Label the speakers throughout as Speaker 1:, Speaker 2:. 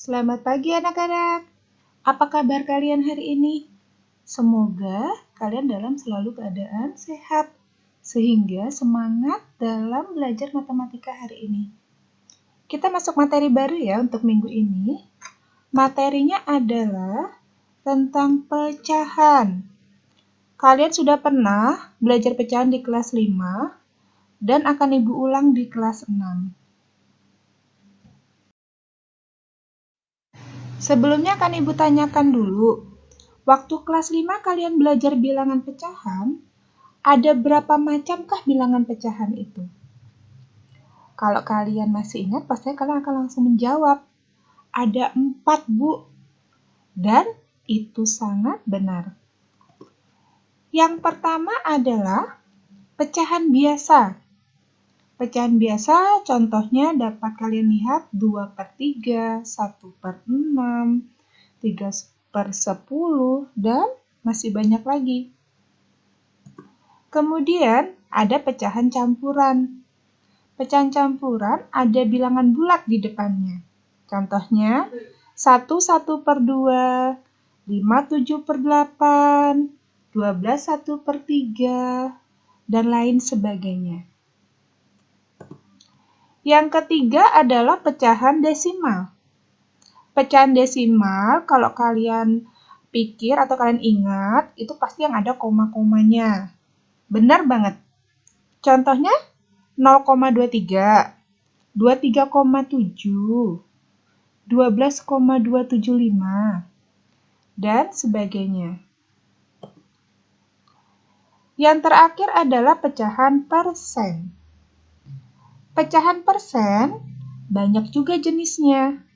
Speaker 1: Selamat pagi anak-anak. Apa kabar kalian hari ini? Semoga kalian dalam selalu keadaan sehat, sehingga semangat dalam belajar matematika hari ini. Kita masuk materi baru ya untuk minggu ini. Materinya adalah tentang pecahan. Kalian sudah pernah belajar pecahan di kelas 5 dan akan Ibu ulang di kelas 6. Sebelumnya akan Ibu tanyakan dulu, waktu kelas 5 kalian belajar bilangan pecahan, ada berapa macamkah bilangan pecahan itu? Kalau kalian masih ingat, pasti kalian akan langsung menjawab. Ada 4, Bu. Dan itu sangat benar. Yang pertama adalah pecahan biasa. Pecahan biasa contohnya dapat kalian lihat 2/3, 1/6, 3/10, dan masih banyak lagi. Kemudian ada pecahan campuran. Pecahan campuran ada bilangan bulat di depannya. Contohnya 1/1/2, 5 7/8, 12 1/3, dan lain sebagainya. Yang ketiga adalah pecahan desimal. Pecahan desimal, kalau kalian pikir atau kalian ingat, itu pasti yang ada koma-komanya. Benar banget. Contohnya 0,23, 23,7, 12,275, dan sebagainya. Yang terakhir adalah pecahan persen. Pecahan persen banyak juga jenisnya.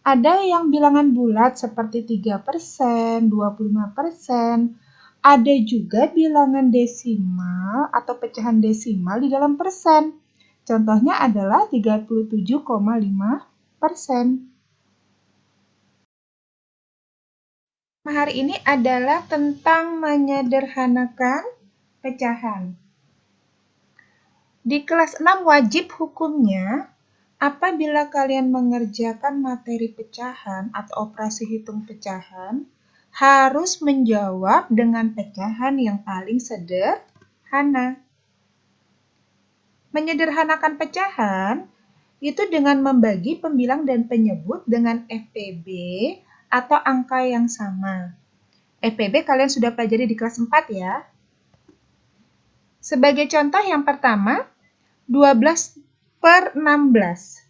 Speaker 1: Ada yang bilangan bulat seperti 3%, 25%. Ada juga bilangan desimal atau pecahan desimal di dalam persen. Contohnya adalah 37,5%. Hari ini adalah tentang menyederhanakan pecahan. Di kelas 6 wajib hukumnya, apabila kalian mengerjakan materi pecahan atau operasi hitung pecahan, harus menjawab dengan pecahan yang paling sederhana. Menyederhanakan pecahan itu dengan membagi pembilang dan penyebut dengan FPB atau angka yang sama. FPB kalian sudah pelajari di kelas 4 ya. Sebagai contoh yang pertama, 12/16.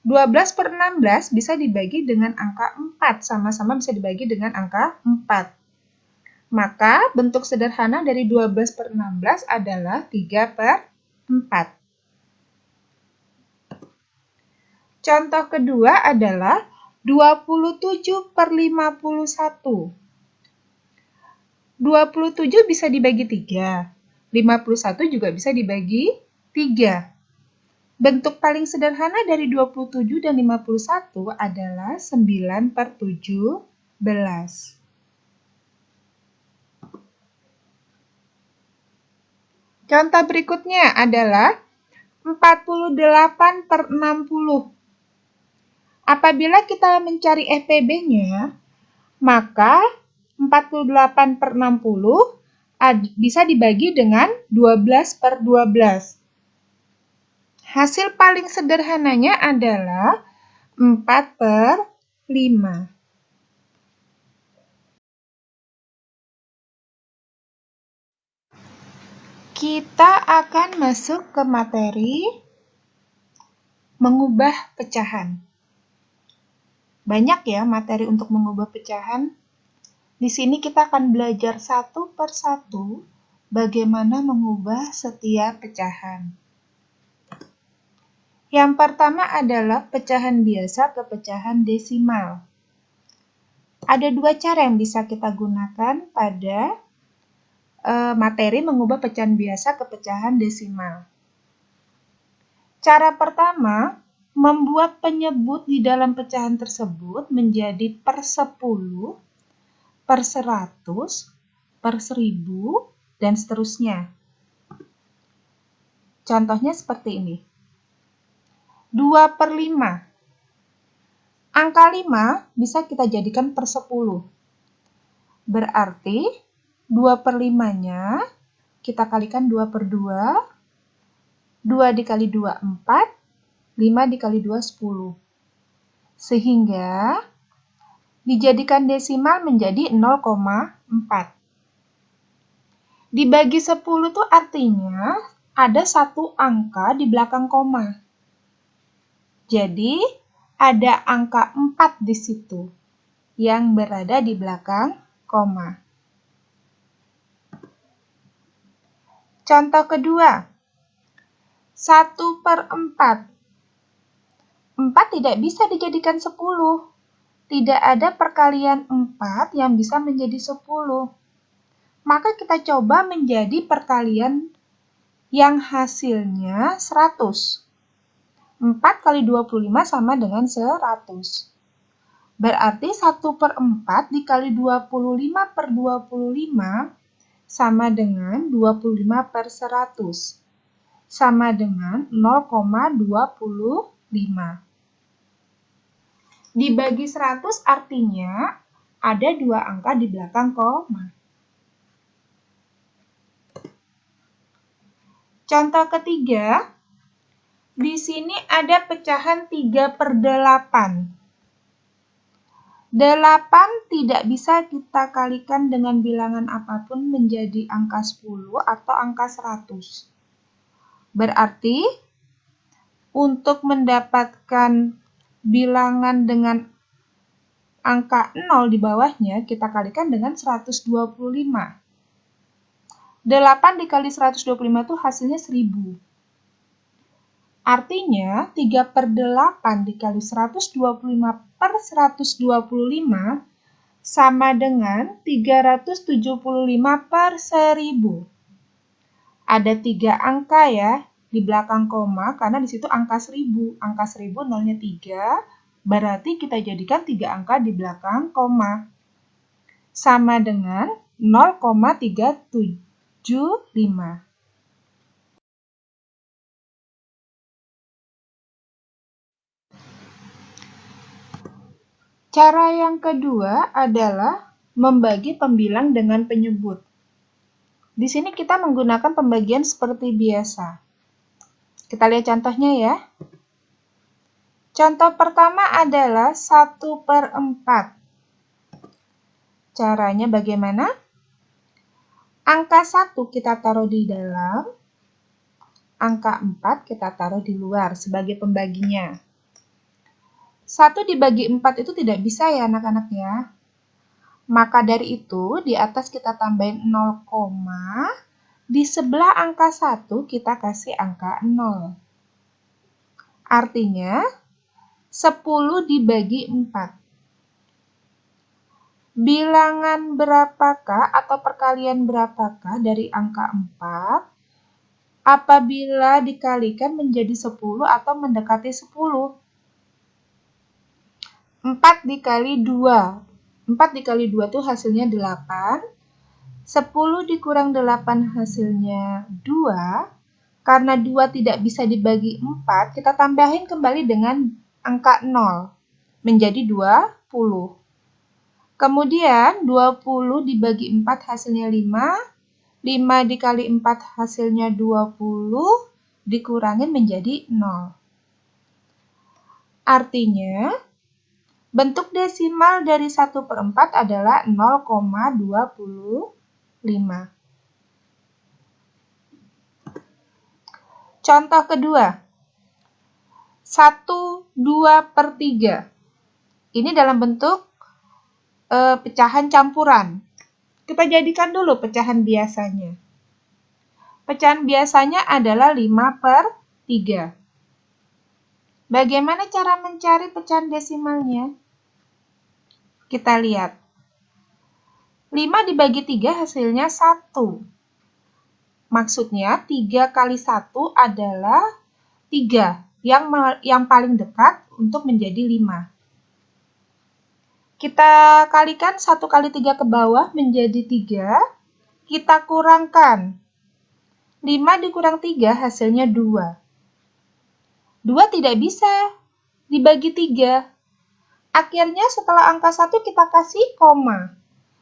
Speaker 1: 12/16 bisa dibagi dengan angka 4, sama-sama bisa dibagi dengan angka 4. Maka bentuk sederhana dari 12/16 adalah 3/4. Contoh kedua adalah 27/51. 27 bisa dibagi 3. 51 juga bisa dibagi 3. Bentuk paling sederhana dari 27 dan 51 adalah 9/17. Contoh berikutnya adalah 48/60. Apabila kita mencari FPB-nya, maka 48/60 bisa dibagi dengan 12/12. Hasil paling sederhananya adalah 4/5. Kita akan masuk ke materi mengubah pecahan. Banyak ya materi untuk mengubah pecahan. Di sini kita akan belajar satu persatu bagaimana mengubah setiap pecahan. Yang pertama adalah pecahan biasa ke pecahan desimal. Ada 2 cara yang bisa kita gunakan pada materi mengubah pecahan biasa ke pecahan desimal. Cara pertama, membuat penyebut di dalam pecahan tersebut menjadi per 10, per 100, per 1000, dan seterusnya. Contohnya seperti ini. 2/5. Angka 5 bisa kita jadikan per 10. Berarti 2/5-nya kita kalikan 2/2. 2 dikali 2, 4. 5 dikali 2, 10. Sehingga dijadikan desimal menjadi 0,4. Dibagi 10 itu artinya ada satu angka di belakang koma. Jadi, ada angka 4 di situ yang berada di belakang koma. Contoh kedua, 1/4. 4 tidak bisa dijadikan 10. Tidak ada perkalian 4 yang bisa menjadi 10. Maka kita coba menjadi perkalian yang hasilnya 100. 4 kali 25 sama dengan 100. Berarti 1/4 dikali 25/25 sama dengan 25/100. Sama dengan 0,25. Dibagi 100 artinya ada dua angka di belakang koma. Contoh ketiga, di sini ada pecahan 3/8. 8 tidak bisa kita kalikan dengan bilangan apapun menjadi angka 10 atau angka 100. Berarti, untuk mendapatkan bilangan dengan angka 0 di bawahnya, kita kalikan dengan 125. 8 dikali 125 itu hasilnya 1000. Artinya, 3/8 dikali 125/125 sama dengan 375/1000. Ada 3 angka ya di belakang koma, karena di situ angka 1000. Angka 1000 nolnya 3, berarti kita jadikan 3 angka di belakang koma. Sama dengan 0,375. Cara yang kedua adalah membagi pembilang dengan penyebut. Di sini kita menggunakan pembagian seperti biasa. Kita lihat contohnya ya. Contoh pertama adalah 1/4. Caranya bagaimana? Angka 1 kita taruh di dalam, angka 4 kita taruh di luar sebagai pembaginya. 1 dibagi 4 itu tidak bisa ya anak-anak ya. Maka dari itu, di atas kita tambahin 0, di sebelah angka 1 kita kasih angka 0. Artinya, 10 dibagi 4. Bilangan berapakah atau perkalian berapakah dari angka 4 apabila dikalikan menjadi 10 atau mendekati 10? 4 dikali 2. 4 dikali 2 itu hasilnya 8. 10 dikurang 8 hasilnya 2. Karena 2 tidak bisa dibagi 4, kita tambahin kembali dengan angka 0. Menjadi 20. Kemudian 20 dibagi 4 hasilnya 5. 5 dikali 4 hasilnya 20. Dikurangin menjadi 0. Artinya, bentuk desimal dari 1/4 adalah 0,25. Contoh kedua, 1/2/3. Ini dalam bentuk pecahan campuran. Kita jadikan dulu pecahan biasanya. Pecahan biasanya adalah 5/3. Bagaimana cara mencari pecahan desimalnya? Kita lihat. 5 dibagi 3 hasilnya 1. Maksudnya 3 kali 1 adalah 3. Yang paling dekat untuk menjadi 5. Kita kalikan 1 kali 3 ke bawah menjadi 3. Kita kurangkan. 5 dikurang 3 hasilnya 2. 2 tidak bisa dibagi 3. Akhirnya setelah angka 1 kita kasih koma.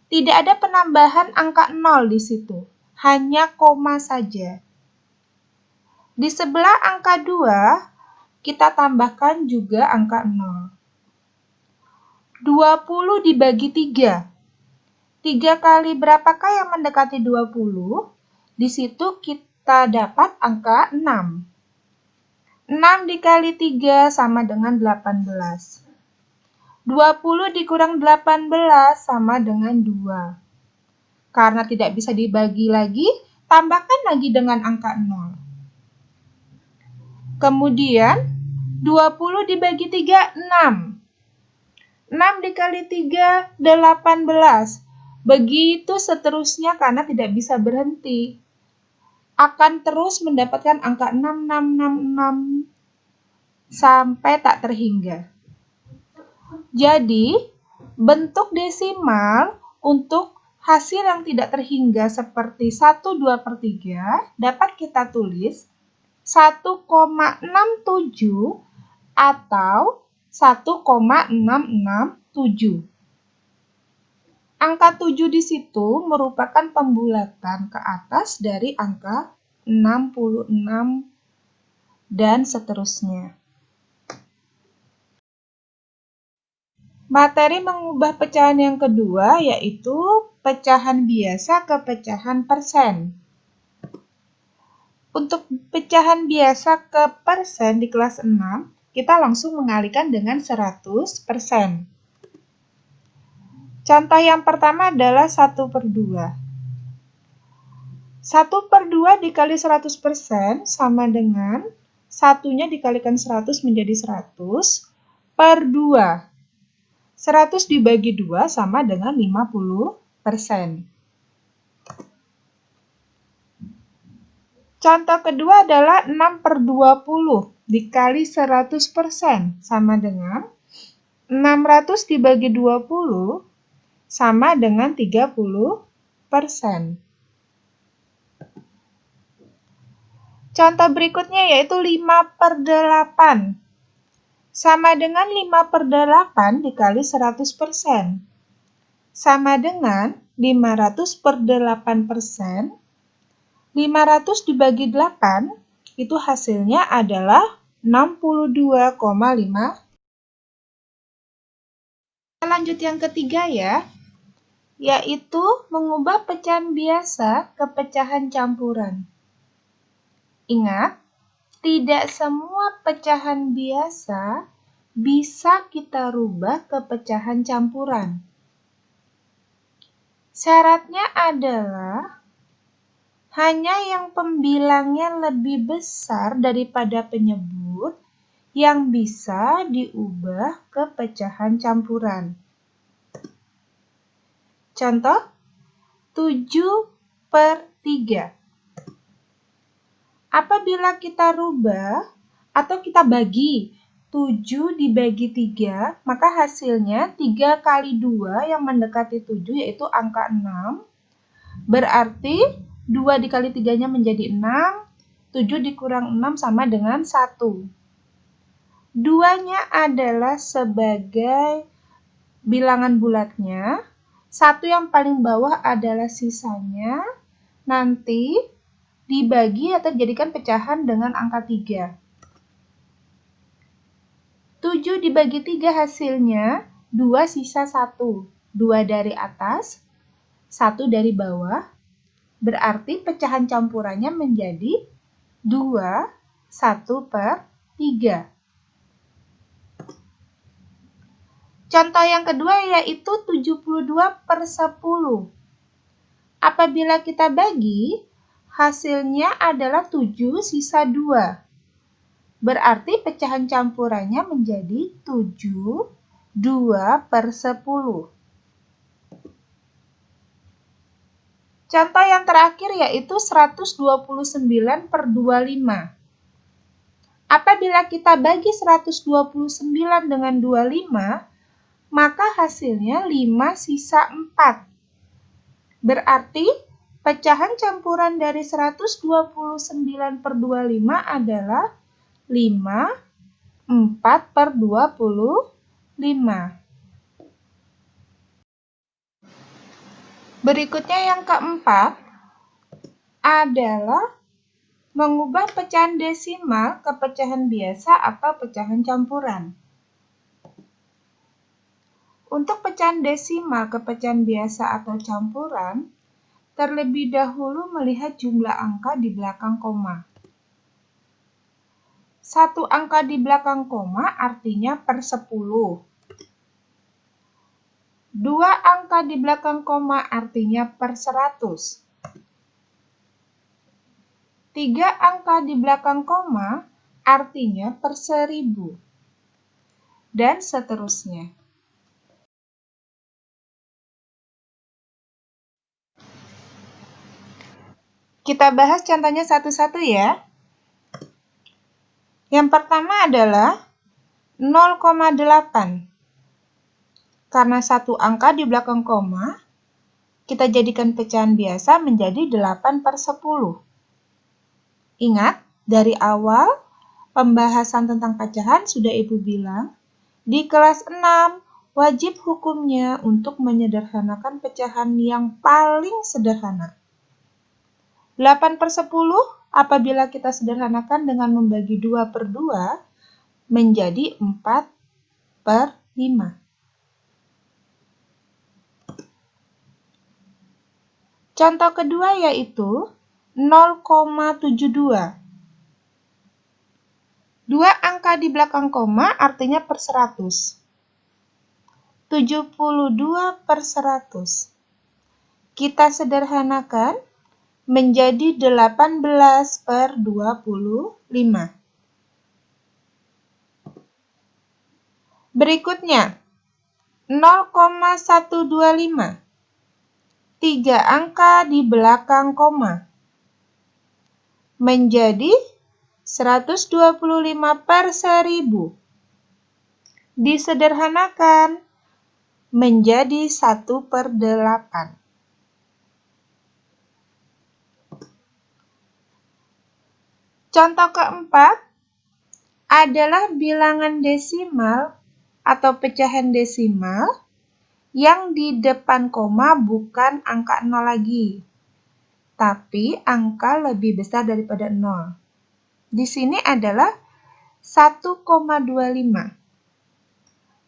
Speaker 1: Tidak ada penambahan angka 0 di situ. Hanya koma saja. Di sebelah angka 2, kita tambahkan juga angka 0. 20 dibagi 3. 3 kali berapakah yang mendekati 20? Di situ kita dapat angka 6. 6 dikali 3 sama dengan 18. 20 dikurang 18 sama dengan 2. Karena tidak bisa dibagi lagi, tambahkan lagi dengan angka 0. Kemudian, 20 dibagi 3, 6. 6 dikali 3, 18. Begitu seterusnya karena tidak bisa berhenti. Akan terus mendapatkan angka 6 sampai tak terhingga. Jadi, bentuk desimal untuk hasil yang tidak terhingga seperti 1/2/3 dapat kita tulis 1,67 atau 1,667. Angka 7 di situ merupakan pembulatan ke atas dari angka 66 dan seterusnya. Materi mengubah pecahan yang kedua yaitu pecahan biasa ke pecahan persen. Untuk pecahan biasa ke persen di kelas 6, kita langsung mengalihkan dengan 100%. Contoh yang pertama adalah 1/2. 1/2 dikali 100% sama dengan 1-nya dikalikan 100 menjadi 100 per 2. 100 dibagi 2 sama dengan 50%. Contoh kedua adalah 6/20 dikali 100% sama dengan 600 dibagi 20 sama dengan 30%. Contoh berikutnya yaitu 5/8. Sama dengan 5/8 dikali 100%. Sama dengan 500/8%. 500 dibagi 8, itu hasilnya adalah 62,5. Lanjut yang ketiga ya, yaitu mengubah pecahan biasa ke pecahan campuran. Ingat, tidak semua pecahan biasa bisa kita rubah ke pecahan campuran. Syaratnya adalah hanya yang pembilangnya lebih besar daripada penyebut yang bisa diubah ke pecahan campuran. Contoh, 7/3. Apabila kita rubah atau kita bagi 7 dibagi 3, maka hasilnya 3 kali 2 yang mendekati 7 yaitu angka 6. Berarti 2 dikali 3-nya menjadi 6, 7 dikurang 6 sama dengan 1. 2-nya adalah sebagai bilangan bulatnya, 1 yang paling bawah adalah sisanya, nanti dibagi atau dijadikan pecahan dengan angka 3. 7 dibagi 3 hasilnya 2 sisa 1. 2 dari atas, 1 dari bawah. Berarti pecahan campurannya menjadi 2, 1/3. Contoh yang kedua yaitu 72/10. Apabila kita bagi, hasilnya adalah 7 sisa 2. Berarti pecahan campurannya menjadi 7, 2/10. Contoh yang terakhir yaitu 129/25. Apabila kita bagi 129 dengan 25, maka hasilnya 5 sisa 4. Berarti pecahan campuran dari 129/25 adalah 5, 4/25. Berikutnya yang keempat adalah mengubah pecahan desimal ke pecahan biasa atau pecahan campuran. Untuk pecahan desimal ke pecahan biasa atau campuran, terlebih dahulu melihat jumlah angka di belakang koma. Satu angka di belakang koma artinya per 10. Dua angka di belakang koma artinya per 100. Tiga angka di belakang koma artinya per 1000. Dan seterusnya. Kita bahas contohnya satu-satu ya. Yang pertama adalah 0,8. Karena satu angka di belakang koma, kita jadikan pecahan biasa menjadi 8 per 10. Ingat, dari awal pembahasan tentang pecahan sudah Ibu bilang, di kelas 6 wajib hukumnya untuk menyederhanakan pecahan yang paling sederhana. 8 per 10 apabila kita sederhanakan dengan membagi 2 per 2 menjadi 4 per 5. Contoh kedua yaitu 0,72. Dua angka di belakang koma artinya per 100. 72 per 100. Kita sederhanakan menjadi 18 per 25. Berikutnya, 0,125. Tiga angka di belakang koma menjadi 125 per 1000. Disederhanakan menjadi 1 per 8. Contoh keempat adalah bilangan desimal atau pecahan desimal yang di depan koma bukan angka 0 lagi, tapi angka lebih besar daripada 0. Di sini adalah 1,25.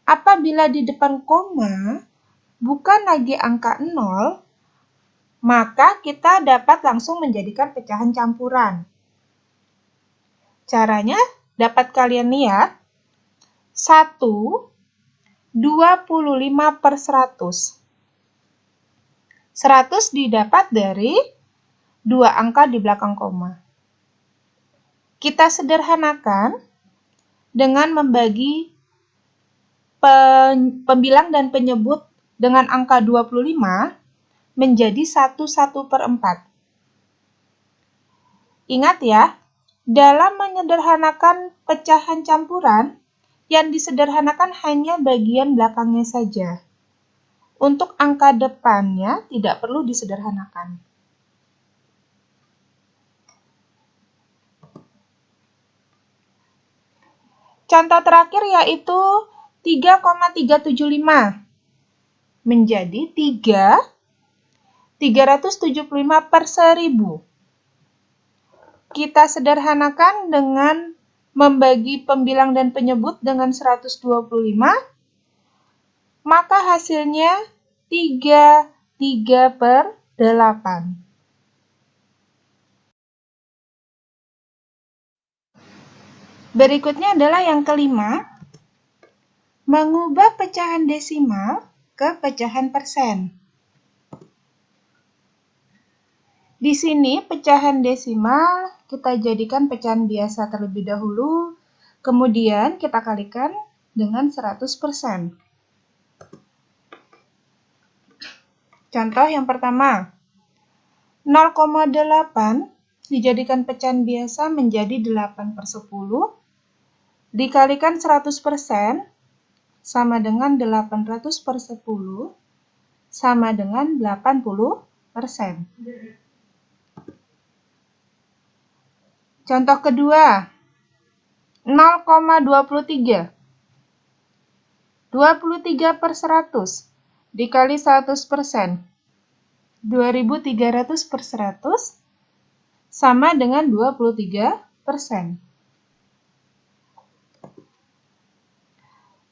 Speaker 1: Apabila di depan koma bukan lagi angka 0, maka kita dapat langsung menjadikan pecahan campuran. Caranya dapat kalian lihat, 1 25 per 100. 100 didapat dari dua angka di belakang koma. Kita sederhanakan dengan membagi pembilang dan penyebut dengan angka 25 menjadi 1 per 4. Ingat ya, dalam menyederhanakan pecahan campuran, yang disederhanakan hanya bagian belakangnya saja. Untuk angka depannya tidak perlu disederhanakan. Contoh terakhir yaitu 3,375 menjadi 375 per 1000. Kita sederhanakan dengan membagi pembilang dan penyebut dengan 125, maka hasilnya 3 per 8. Berikutnya adalah yang kelima, mengubah pecahan desimal ke pecahan persen. Di sini pecahan desimal kita jadikan pecahan biasa terlebih dahulu, kemudian kita kalikan dengan 100%. Contoh yang pertama, 0,8 dijadikan pecahan biasa menjadi 8 per 10, dikalikan 100% sama dengan 800 per 10 sama dengan 80%. Contoh kedua, 0,23. 23/100 dikali 100%. 2.300/100 sama dengan 23%.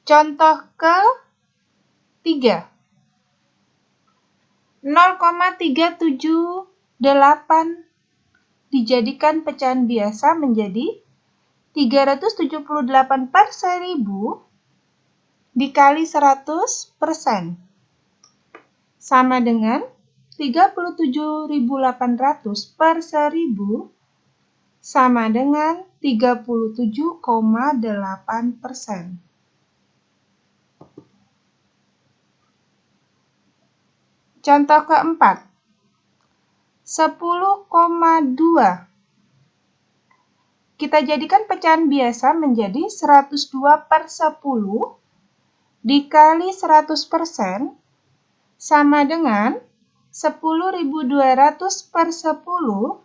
Speaker 1: Contoh ke-3. 0,378 dijadikan pecahan biasa menjadi 378/1000 dikali 100% sama dengan 37.800/1000 sama dengan 37,8%. Contoh keempat, 10,2. Kita jadikan pecahan biasa menjadi 102/10 dikali 100% sama dengan 10.200/10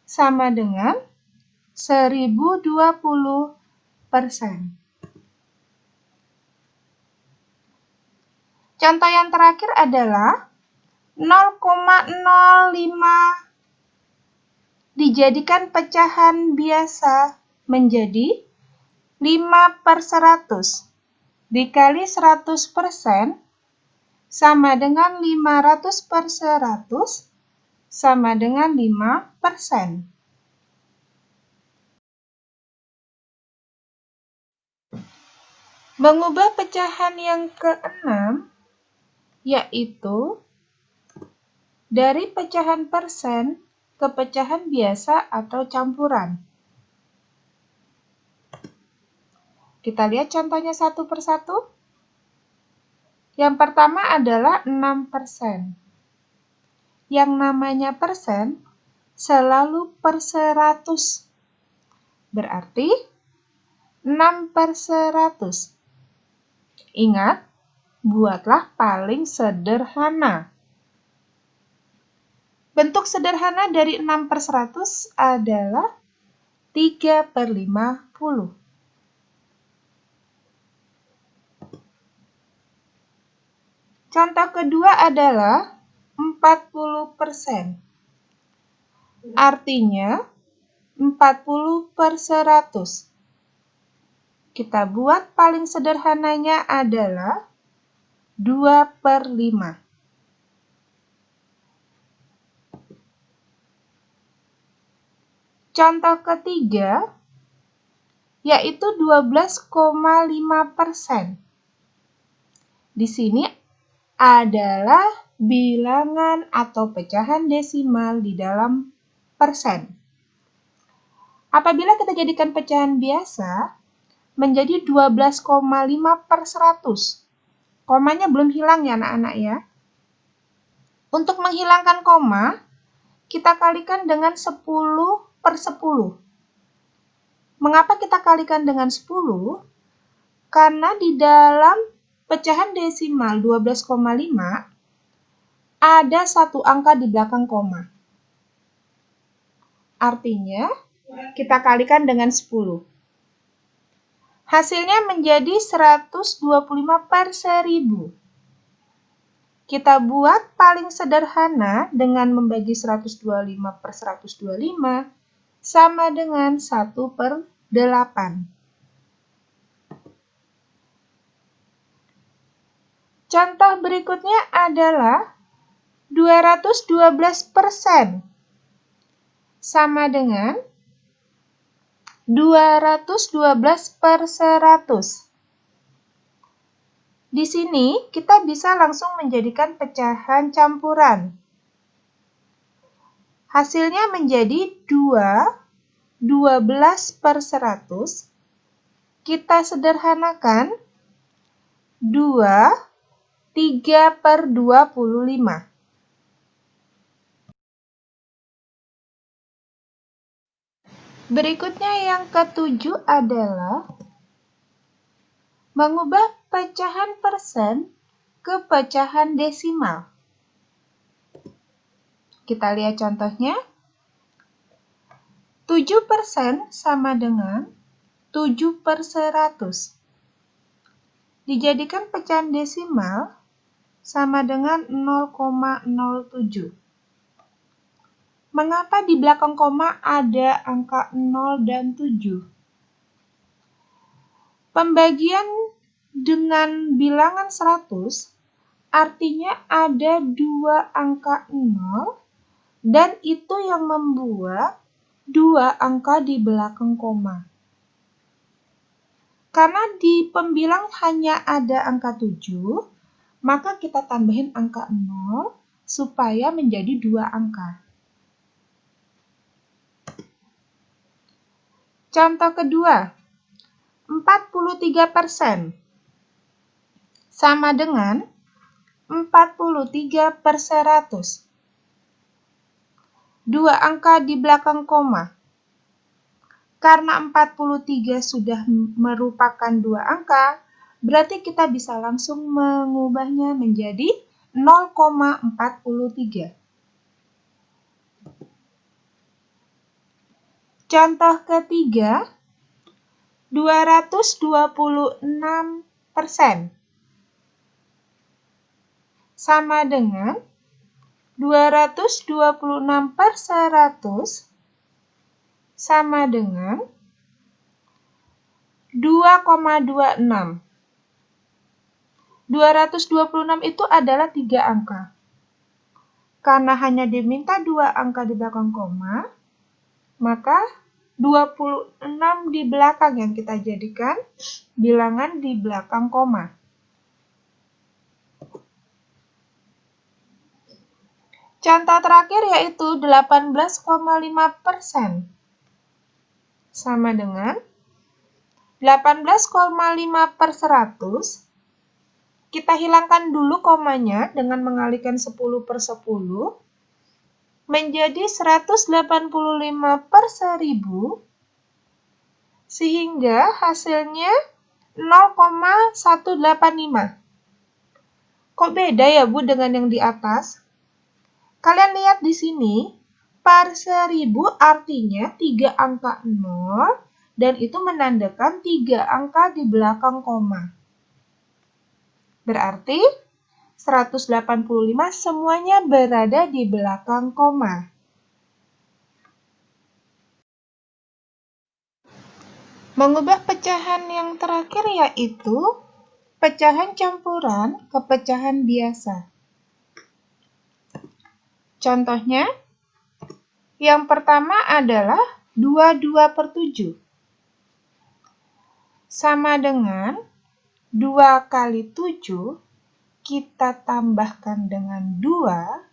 Speaker 1: sama dengan 1020%. Contoh yang terakhir adalah 0,05 dijadikan pecahan biasa menjadi 5/100 dikali 100% sama dengan 500/100 sama dengan 5%. Mengubah pecahan yang keenam, yaitu dari pecahan persen ke pecahan biasa atau campuran. Kita lihat contohnya satu persatu. Yang pertama adalah 6%. Yang namanya persen selalu per 100. Berarti 6/100. Ingat, buatlah paling sederhana. Bentuk sederhana dari 6/100 adalah 3/50. Contoh kedua adalah 40%. Artinya 40/100. Kita buat paling sederhananya adalah 2/5. Contoh ketiga, yaitu 12,5%. Di sini adalah bilangan atau pecahan desimal di dalam persen. Apabila kita jadikan pecahan biasa menjadi 12,5/100. Komanya belum hilang ya anak-anak ya. Untuk menghilangkan koma, kita kalikan dengan 10/10. Mengapa kita kalikan dengan 10? Karena di dalam pecahan desimal 12,5 ada satu angka di belakang koma. Artinya, kita kalikan dengan 10. Hasilnya menjadi 125/1000. Kita buat paling sederhana dengan membagi 125/125 sama dengan 1/8. Contoh berikutnya adalah 212% sama dengan 212/100. Di sini kita bisa langsung menjadikan pecahan campuran. Hasilnya menjadi 12/100. Kita sederhanakan 3/25. Berikutnya yang ketujuh adalah mengubah pecahan persen ke pecahan desimal. Kita lihat contohnya. 7% sama dengan 7/100. dijadikan pecahan desimal sama dengan 0,07. Mengapa di belakang koma ada angka 0 dan 7? Pembagian dengan bilangan 100 artinya ada dua angka 0 dan itu yang membuat dua angka di belakang koma. Karena di pembilang hanya ada angka 7, maka kita tambahin angka 0 supaya menjadi dua angka. Contoh kedua, 43% sama dengan 43 per 100. Dua angka di belakang koma. Karena 43 sudah merupakan dua angka, berarti kita bisa langsung mengubahnya menjadi 0,43. Contoh ketiga, 226% sama dengan 226 per 100 sama dengan 2,26. 226 itu adalah 3 angka. Karena hanya diminta 2 angka di belakang koma, maka 26 di belakang yang kita jadikan bilangan di belakang koma. Contoh terakhir yaitu 18,5% sama dengan 18,5 per 100. Kita hilangkan dulu komanya dengan mengalihkan 10 per 10 menjadi 185 per 1000 sehingga hasilnya 0,185. Kok beda ya Bu dengan yang di atas? Kalian lihat di sini, per 1000 artinya 3 angka 0 dan itu menandakan 3 angka di belakang koma. Berarti 185 semuanya berada di belakang koma. Mengubah pecahan yang terakhir yaitu pecahan campuran ke pecahan biasa. Contohnya, yang pertama adalah 22 per 7. Sama dengan 2 kali 7, kita tambahkan dengan 2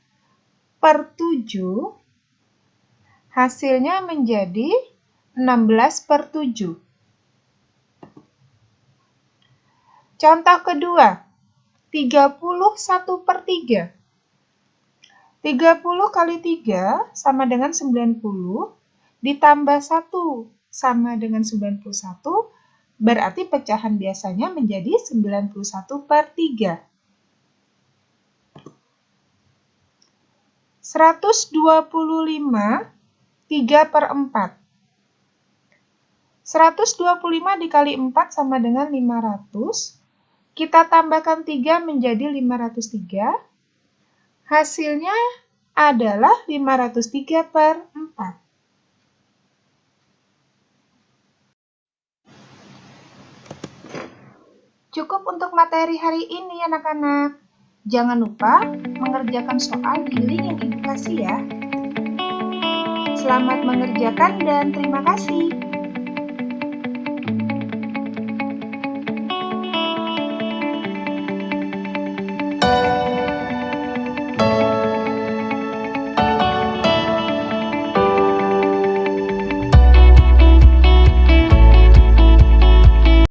Speaker 1: per 7, hasilnya menjadi 16 per 7. Contoh kedua, 31 per 3. 30 kali 3 sama dengan 90, ditambah 1 sama dengan 91, berarti pecahan biasanya menjadi 91 per 3. 125, 3 per 4. 125 dikali 4 sama dengan 500. Kita tambahkan 3 menjadi 503. Hasilnya adalah 503 per 4. Cukup untuk materi hari ini anak-anak. Jangan lupa mengerjakan soal di link yang Ibu kasih ya. Selamat mengerjakan dan terima kasih.